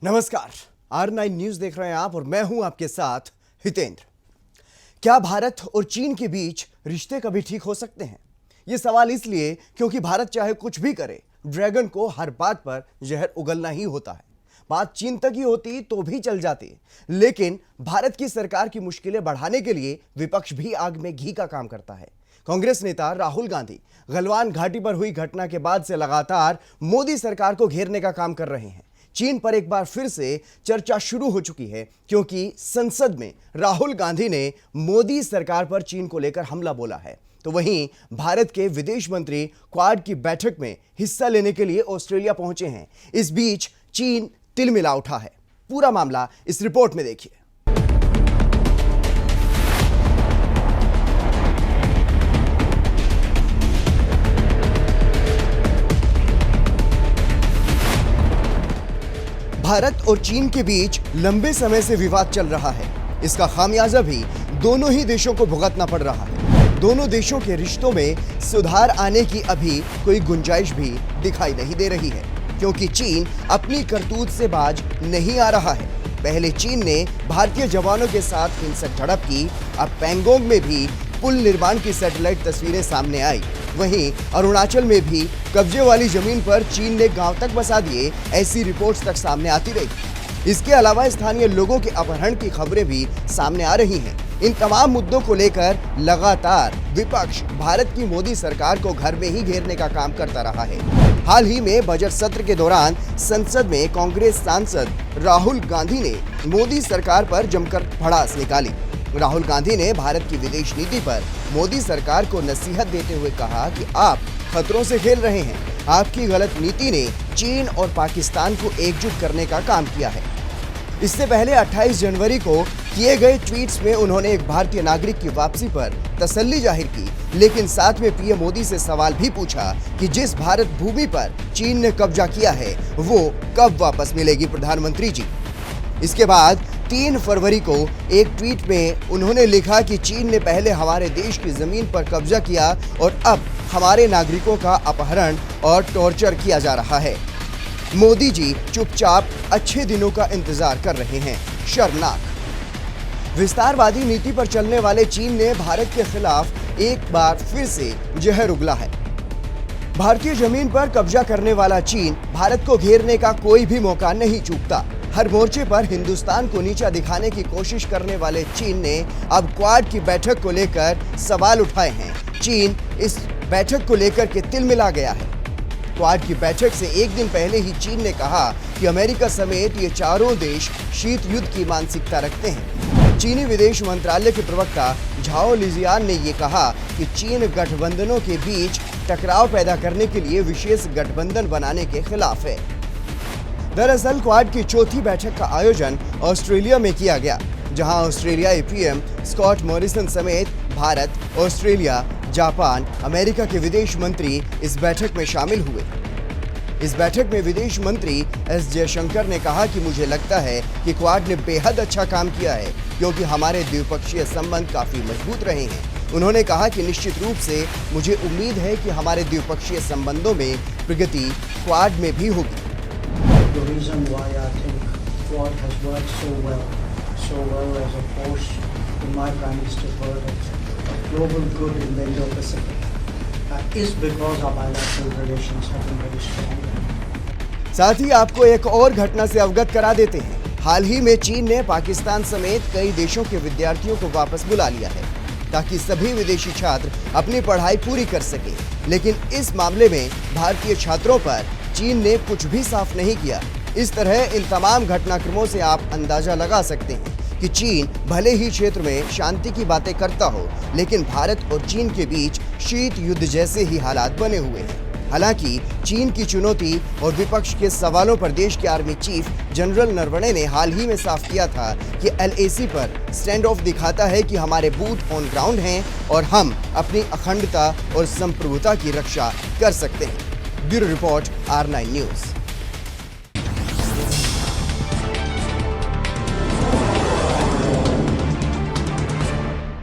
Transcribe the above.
नमस्कार, R9 news देख रहे हैं आप और मैं हूं आपके साथ हितेंद्र। क्या भारत और चीन के बीच रिश्ते कभी ठीक हो सकते हैं? यह सवाल इसलिए क्योंकि भारत चाहे कुछ भी करे, ड्रैगन को हर बात पर जहर उगलना ही होता है। बात चीन तक ही होती तो भी चल जाती, लेकिन भारत की सरकार की मुश्किलें बढ़ाने के लिए विपक्ष भी आग में घी का काम करता है। कांग्रेस नेता राहुल गांधी गलवान घाटी पर हुई घटना के बाद से लगातार मोदी सरकार को घेरने का काम कर रहे हैं। चीन पर एक बार फिर से चर्चा शुरू हो चुकी है क्योंकि संसद में राहुल गांधी ने मोदी सरकार पर चीन को लेकर हमला बोला है। तो वहीं भारत के विदेश मंत्री क्वाड की बैठक में हिस्सा लेने के लिए ऑस्ट्रेलिया पहुंचे हैं। इस बीच चीन तिलमिला उठा है। पूरा मामला इस रिपोर्ट में देखिए। भारत और चीन के बीच लंबे समय से विवाद चल रहा है। इसका खामियाजा भी दोनों ही देशों को भुगतना पड़ रहा है। दोनों देशों के रिश्तों में सुधार आने की अभी कोई गुंजाइश भी दिखाई नहीं दे रही है, क्योंकि चीन अपनी करतूत से बाज नहीं आ रहा है। पहले चीन ने भारतीय जवानों के साथ हिंसक झड़प की, अब पैंगोंग में भी पुल निर्माण की सैटेलाइट तस्वीरें सामने आई। वहीं अरुणाचल में भी कब्जे वाली जमीन पर चीन ने गांव तक बसा दिए, ऐसी रिपोर्ट्स तक सामने आती रही। इसके अलावा स्थानीय लोगों के अपहरण की खबरें भी सामने आ रही हैं। इन तमाम मुद्दों को लेकर लगातार विपक्ष भारत की मोदी सरकार को घर में ही घेरने का काम करता रहा है। हाल ही में बजट सत्र के दौरान संसद में कांग्रेस सांसद राहुल गांधी ने मोदी सरकार पर जमकर भड़ास निकाली। राहुल गांधी ने भारत की विदेश नीति पर मोदी सरकार को नसीहत देते हुए कहा कि आप खतरों से खेल रहे हैं। आपकी गलत नीति ने चीन और पाकिस्तान को एकजुट करने का काम किया है। इससे पहले 28 जनवरी को किए गए ट्वीट्स में उन्होंने एक भारतीय नागरिक की वापसी पर तसल्ली जाहिर की, लेकिन साथ में पीएम मोदी से सवाल भी पूछा कि जिस भारत भूमि पर चीन ने कब्जा किया है वो कब वापस मिलेगी प्रधानमंत्री जी। इसके बाद 3 फरवरी को एक ट्वीट में उन्होंने लिखा कि चीन ने पहले हमारे देश की जमीन पर कब्जा किया और अब हमारे नागरिकों का अपहरण और टॉर्चर किया जा रहा है। मोदी जी चुपचाप अच्छे दिनों का इंतजार कर रहे हैं। शर्मनाक। विस्तारवादी नीति पर चलने वाले चीन ने भारत के खिलाफ एक बार फिर से जहर उगला है। भारतीय जमीन पर कब्जा करने वाला चीन भारत को घेरने का कोई भी मौका नहीं चूकता। हर मोर्चे पर हिंदुस्तान को नीचा दिखाने की कोशिश करने वाले चीन ने अब क्वाड की बैठक को लेकर सवाल उठाए हैं। चीन इस बैठक को लेकर के तिलमिला गया है। क्वाड की बैठक से एक दिन पहले ही चीन ने कहा कि अमेरिका समेत ये चारों देश शीत युद्ध की मानसिकता रखते हैं। चीनी विदेश मंत्रालय के प्रवक्ता झाओ लिजियान ने ये कहा कि चीन गठबंधनों के बीच टकराव पैदा करने के लिए विशेष गठबंधन बनाने के खिलाफ है। दरअसल क्वाड की चौथी बैठक का आयोजन ऑस्ट्रेलिया में किया गया, जहां ऑस्ट्रेलियाई पीएम स्कॉट मॉरिसन समेत भारत, ऑस्ट्रेलिया, जापान, अमेरिका के विदेश मंत्री इस बैठक में शामिल हुए। इस बैठक में विदेश मंत्री एस जयशंकर ने कहा कि मुझे लगता है कि क्वाड ने बेहद अच्छा काम किया है, क्योंकि हमारे द्विपक्षीय संबंध काफी मजबूत रहे हैं। उन्होंने कहा कि निश्चित रूप से मुझे उम्मीद है कि हमारे द्विपक्षीय संबंधों में प्रगति क्वाड में भी होगी। The reason why I think Quad has worked so well as a force in my Prime Minister's word of global good in the Indo-Pacific is because our bilateral relations have been very strong. साथ ही आपको एक और घटना से अवगत करा देते हैं। हाल ही में चीन ने पाकिस्तान समेत कई देशों के विद्यार्थियों को वापस बुला लिया है, ताकि सभी विदेशी छात्र अपनी पढ़ाई पूरी कर सके। लेकिन इस मामले में भारतीय छात्रों पर चीन ने कुछ भी साफ नहीं किया। इस तरह इन तमाम घटनाक्रमों से आप अंदाजा लगा सकते हैं कि चीन भले ही क्षेत्र में शांति की बातें करता हो, लेकिन भारत और चीन के बीच शीत युद्ध जैसे ही हालात बने हुए हैं। हालांकि चीन की चुनौती और विपक्ष के सवालों पर देश के आर्मी चीफ जनरल नरवणे ने हाल ही में साफ किया था कि LAC पर स्टैंड ऑफ दिखाता है कि हमारे बूट ऑन ग्राउंड हैं और हम अपनी अखंडता और संप्रभुता की रक्षा कर सकते हैं। Bureau report R9 news.